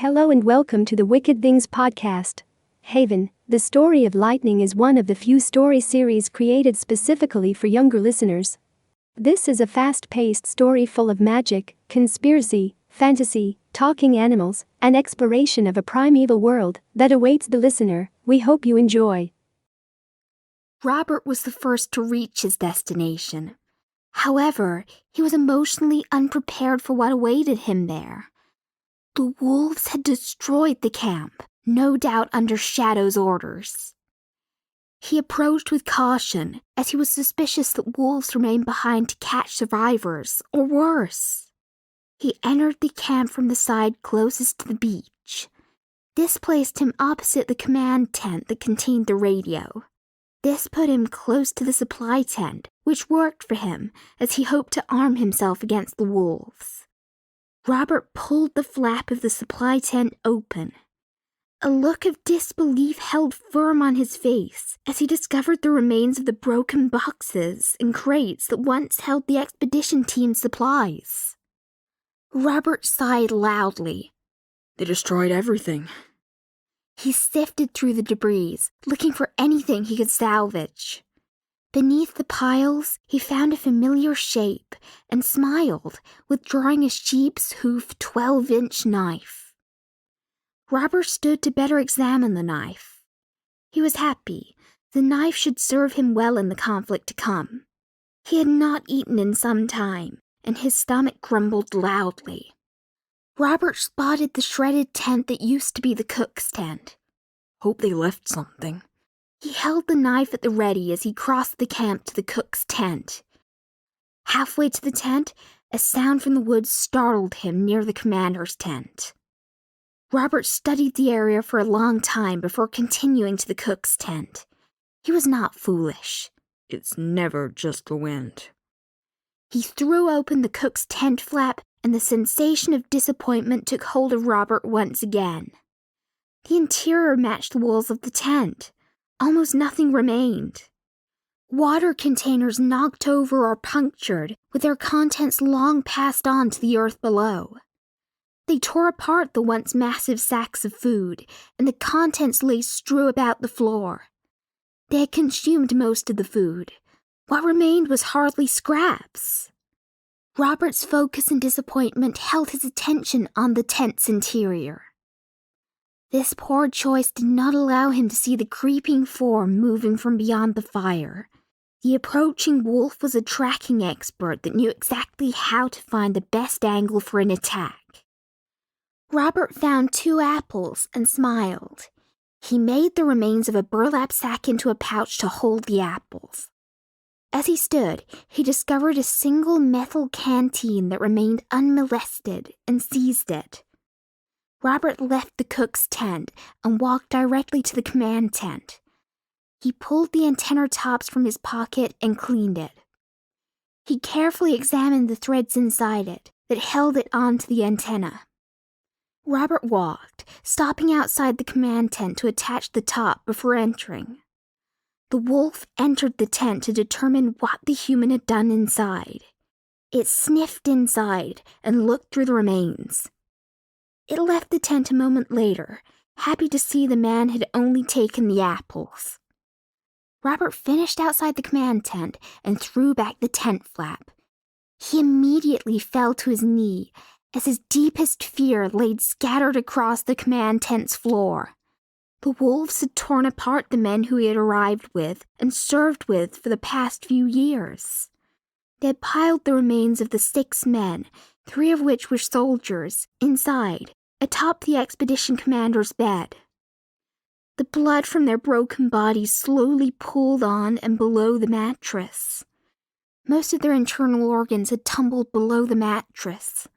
Hello and welcome to the Wicked Things podcast. Haven, the story of lightning is one of the few story series created specifically for younger listeners. This is a fast-paced story full of magic, conspiracy, fantasy, talking animals, and exploration of a primeval world that awaits the listener. We hope you enjoy. Robert was the first to reach his destination. However, he was emotionally unprepared for what awaited him there. The wolves had destroyed the camp, no doubt under Shadow's orders. He approached with caution, as he was suspicious that wolves remained behind to catch survivors, or worse. He entered the camp from the side closest to the beach. This placed him opposite the command tent that contained the radio. This put him close to the supply tent, which worked for him, as he hoped to arm himself against the wolves. Robert pulled the flap of the supply tent open. A look of disbelief held firm on his face as he discovered the remains of the broken boxes and crates that once held the expedition team's supplies. Robert sighed loudly. They destroyed everything. He sifted through the debris, looking for anything he could salvage. Beneath the piles, he found a familiar shape and smiled, withdrawing a sheep's hoof 12-inch knife. Robert stood to better examine the knife. He was happy. The knife should serve him well in the conflict to come. He had not eaten in some time, and his stomach grumbled loudly. Robert spotted the shredded tent that used to be the cook's tent. Hope they left something. He held the knife at the ready as he crossed the camp to the cook's tent. Halfway to the tent, a sound from the woods startled him near the commander's tent. Robert studied the area for a long time before continuing to the cook's tent. He was not foolish. It's never just the wind. He threw open the cook's tent flap, and the sensation of disappointment took hold of Robert once again. The interior matched the walls of the tent. Almost nothing remained. Water containers knocked over or punctured, with their contents long passed on to the earth below. They tore apart the once massive sacks of food, and the contents lay strewn about the floor. They had consumed most of the food. What remained was hardly scraps. Robert's focus and disappointment held his attention on the tent's interior. This poor choice did not allow him to see the creeping form moving from beyond the fire. The approaching wolf was a tracking expert that knew exactly how to find the best angle for an attack. Robert found 2 apples and smiled. He made the remains of a burlap sack into a pouch to hold the apples. As he stood, he discovered a single metal canteen that remained unmolested and seized it. Robert left the cook's tent and walked directly to the command tent. He pulled the antenna tops from his pocket and cleaned it. He carefully examined the threads inside it that held it onto the antenna. Robert walked, stopping outside the command tent to attach the top before entering. The wolf entered the tent to determine what the human had done inside. It sniffed inside and looked through the remains. It left the tent a moment later, happy to see the man had only taken the apples. Robert finished outside the command tent and threw back the tent flap. He immediately fell to his knee as his deepest fear laid scattered across the command tent's floor. The wolves had torn apart the men who he had arrived with and served with for the past few years. They had piled the remains of the 6 men, 3 of which were soldiers, inside, atop the expedition commander's bed. The blood from their broken bodies slowly pooled on and below the mattress. Most of their internal organs had tumbled below the mattress.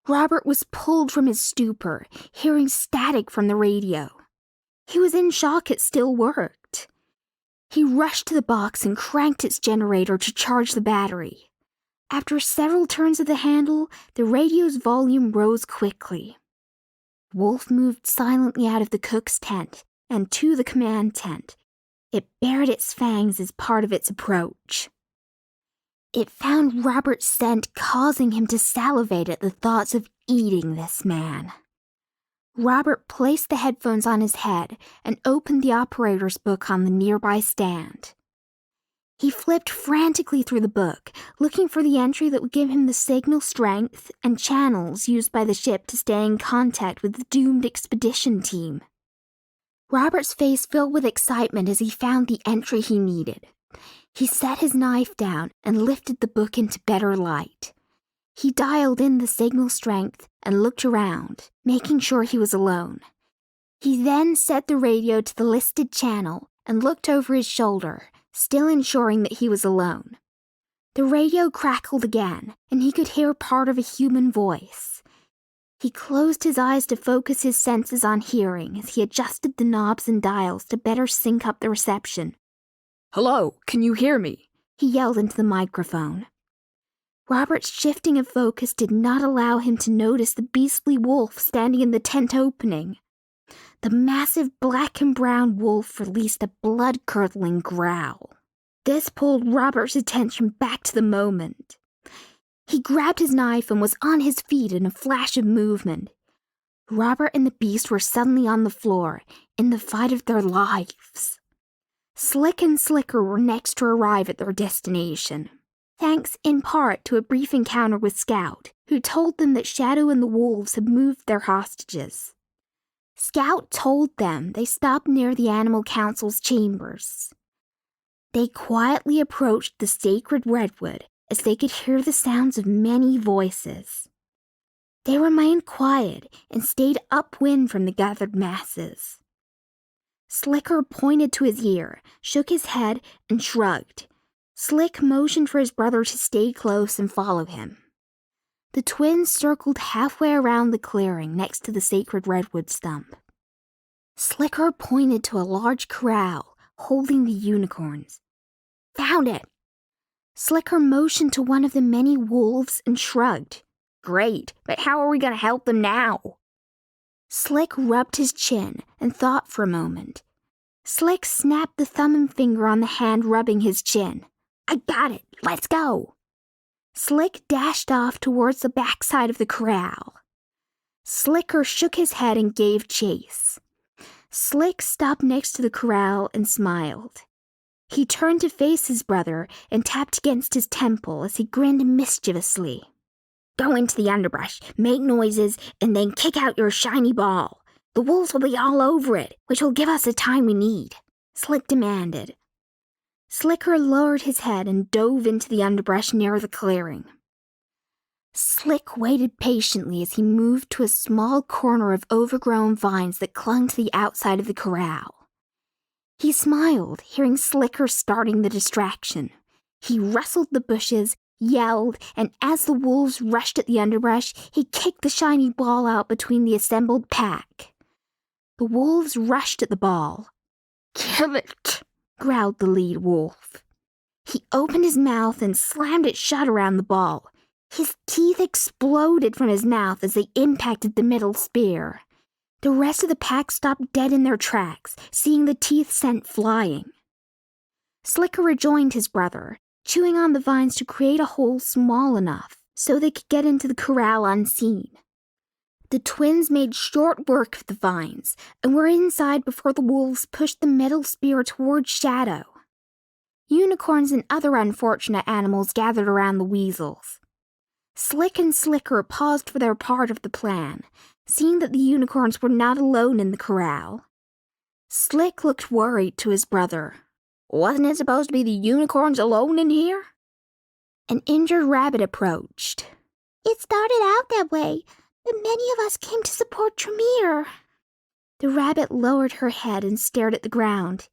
Robert was pulled from his stupor, hearing static from the radio. He was in shock it still worked. He rushed to the box and cranked its generator to charge the battery. After several turns of the handle, the radio's volume rose quickly. Wolf moved silently out of the cook's tent and to the command tent. It bared its fangs as part of its approach. It found Robert's scent causing him to salivate at the thoughts of eating this man. Robert placed the headphones on his head and opened the operator's book on the nearby stand. He flipped frantically through the book, looking for the entry that would give him the signal strength and channels used by the ship to stay in contact with the doomed expedition team. Robert's face filled with excitement as he found the entry he needed. He set his knife down and lifted the book into better light. He dialed in the signal strength and looked around, making sure he was alone. He then set the radio to the listed channel and looked over his shoulder, still ensuring that he was alone. The radio crackled again, and he could hear part of a human voice. He closed his eyes to focus his senses on hearing as he adjusted the knobs and dials to better sync up the reception. Hello, can you hear me? He yelled into the microphone. Robert's shifting of focus did not allow him to notice the beastly wolf standing in the tent opening. The massive black and brown wolf released a blood-curdling growl. This pulled Robert's attention back to the moment. He grabbed his knife and was on his feet in a flash of movement. Robert and the beast were suddenly on the floor, in the fight of their lives. Slick and Slicker were next to arrive at their destination, thanks in part to a brief encounter with Scout, who told them that Shadow and the wolves had moved their hostages. Scout told them they stopped near the Animal Council's chambers. They quietly approached the sacred redwood as they could hear the sounds of many voices. They remained quiet and stayed upwind from the gathered masses. Slicker pointed to his ear, shook his head, and shrugged. Slick motioned for his brother to stay close and follow him. The twins circled halfway around the clearing next to the sacred redwood stump. Slicker pointed to a large corral holding the unicorns. Found it! Slicker motioned to one of the many wolves and shrugged. Great, but how are we going to help them now? Slick rubbed his chin and thought for a moment. Slick snapped the thumb and finger on the hand rubbing his chin. I got it, let's go! Slick dashed off towards the backside of the corral. Slicker shook his head and gave chase. Slick stopped next to the corral and smiled. He turned to face his brother and tapped against his temple as he grinned mischievously. Go into the underbrush, make noises, and then kick out your shiny ball. The wolves will be all over it, which will give us the time we need, Slick demanded. Slicker lowered his head and dove into the underbrush near the clearing. Slick waited patiently as he moved to a small corner of overgrown vines that clung to the outside of the corral. He smiled, hearing Slicker starting the distraction. He rustled the bushes, yelled, and as the wolves rushed at the underbrush, he kicked the shiny ball out between the assembled pack. The wolves rushed at the ball. Kill it! Growled the lead wolf. He opened his mouth and slammed it shut around the ball. His teeth exploded from his mouth as they impacted the middle spear. The rest of the pack stopped dead in their tracks, seeing the teeth sent flying. Slicker rejoined his brother, chewing on the vines to create a hole small enough so they could get into the corral unseen. The twins made short work of the vines and were inside before the wolves pushed the metal spear towards Shadow. Unicorns and other unfortunate animals gathered around the weasels. Slick and Slicker paused for their part of the plan, seeing that the unicorns were not alone in the corral. Slick looked worried to his brother. Wasn't it supposed to be the unicorns alone in here? An injured rabbit approached. It started out that way, but many of us came to support Tremere. The rabbit lowered her head and stared at the ground.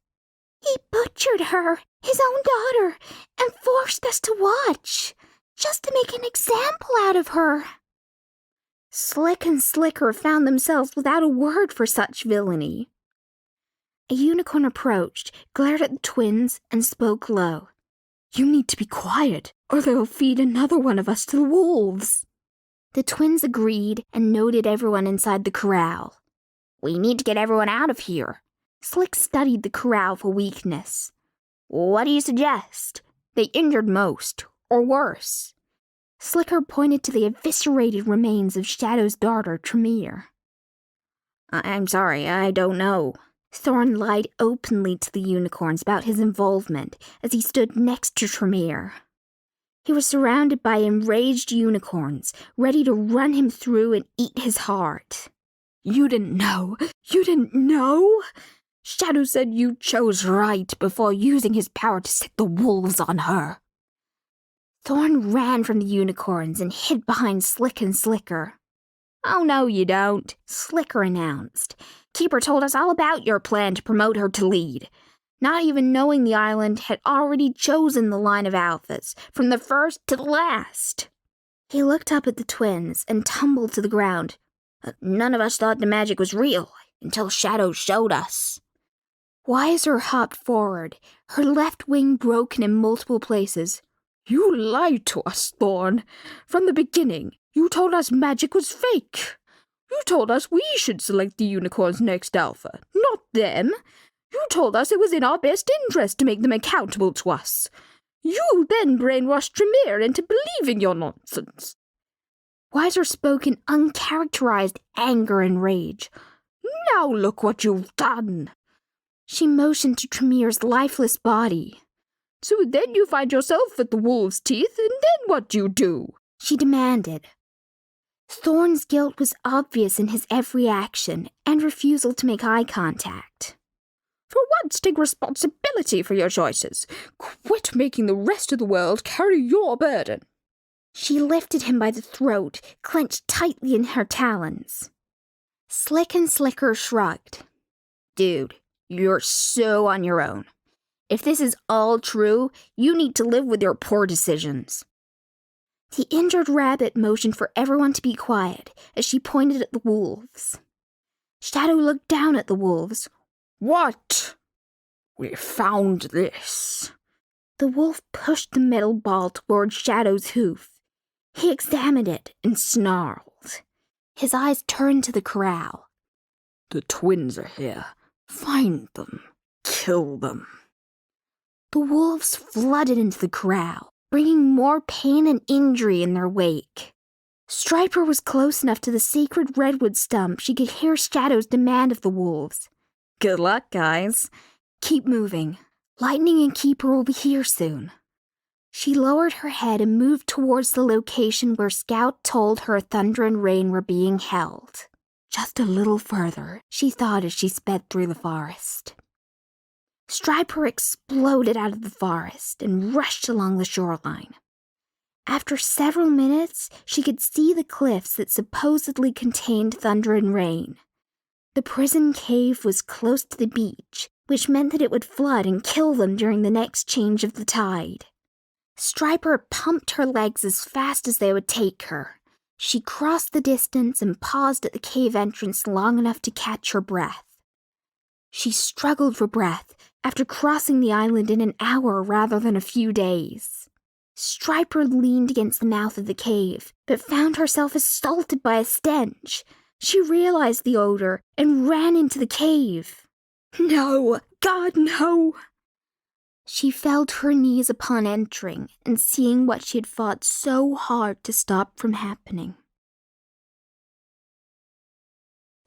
He butchered her, his own daughter, and forced us to watch, just to make an example out of her. Slick and Slicker found themselves without a word for such villainy. A unicorn approached, glared at the twins, and spoke low. You need to be quiet, or they'll feed another one of us to the wolves. The twins agreed and noted everyone inside the corral. We need to get everyone out of here. Slick studied the corral for weakness. What do you suggest? They injured most, or worse. Slicker pointed to the eviscerated remains of Shadow's daughter, Tremere. I'm sorry, I don't know. Thorn lied openly to the unicorns about his involvement as he stood next to Tremere. He was surrounded by enraged unicorns, ready to run him through and eat his heart. You didn't know? You didn't know? Shadow said you chose right before using his power to set the wolves on her. Thorn ran from the unicorns and hid behind Slick and Slicker. Oh, no, you don't, Slicker announced. Keeper told us all about your plan to promote her to lead. Not even knowing the island had already chosen the line of alphas, from the first to the last. He looked up at the twins and tumbled to the ground. None of us thought the magic was real until Shadow showed us. Wiser hopped forward, her left wing broken in multiple places. You lied to us, Thorn. From the beginning, you told us magic was fake. You told us we should select the unicorn's next alpha, not them. You told us it was in our best interest to make them accountable to us. You then brainwashed Tremere into believing your nonsense. Wiser spoke in uncharacterized anger and rage. Now look what you've done. She motioned to Tremere's lifeless body. So then you find yourself at the wolf's teeth, and then what do you do? She demanded. Thorn's guilt was obvious in his every action and refusal to make eye contact. For once, take responsibility for your choices. Quit making the rest of the world carry your burden. She lifted him by the throat, clenched tightly in her talons. Slick and Slicker shrugged. Dude, you're so on your own. If this is all true, you need to live with your poor decisions. The injured rabbit motioned for everyone to be quiet as she pointed at the wolves. Shadow looked down at the wolves. What? We found this. The wolf pushed the metal ball toward Shadow's hoof. He examined it and snarled. His eyes turned to the corral. The twins are here. Find them. Kill them. The wolves flooded into the corral, bringing more pain and injury in their wake. Striper was close enough to the sacred redwood stump she could hear Shadow's demand of the wolves. Good luck, guys. Keep moving. Lightning and Keeper will be here soon. She lowered her head and moved towards the location where Scout told her Thunder and Rain were being held. Just a little further, she thought as she sped through the forest. Striper exploded out of the forest and rushed along the shoreline. After several minutes, she could see the cliffs that supposedly contained Thunder and Rain. The prison cave was close to the beach, which meant that it would flood and kill them during the next change of the tide. Striper pumped her legs as fast as they would take her. She crossed the distance and paused at the cave entrance long enough to catch her breath. She struggled for breath after crossing the island in an hour rather than a few days. Striper leaned against the mouth of the cave, but found herself assaulted by a stench. She realized the odor and ran into the cave. No! God, no! She fell to her knees upon entering and seeing what she had fought so hard to stop from happening.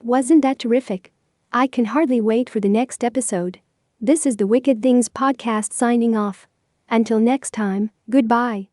Wasn't that terrific? I can hardly wait for the next episode. This is the Wicked Things podcast signing off. Until next time, goodbye.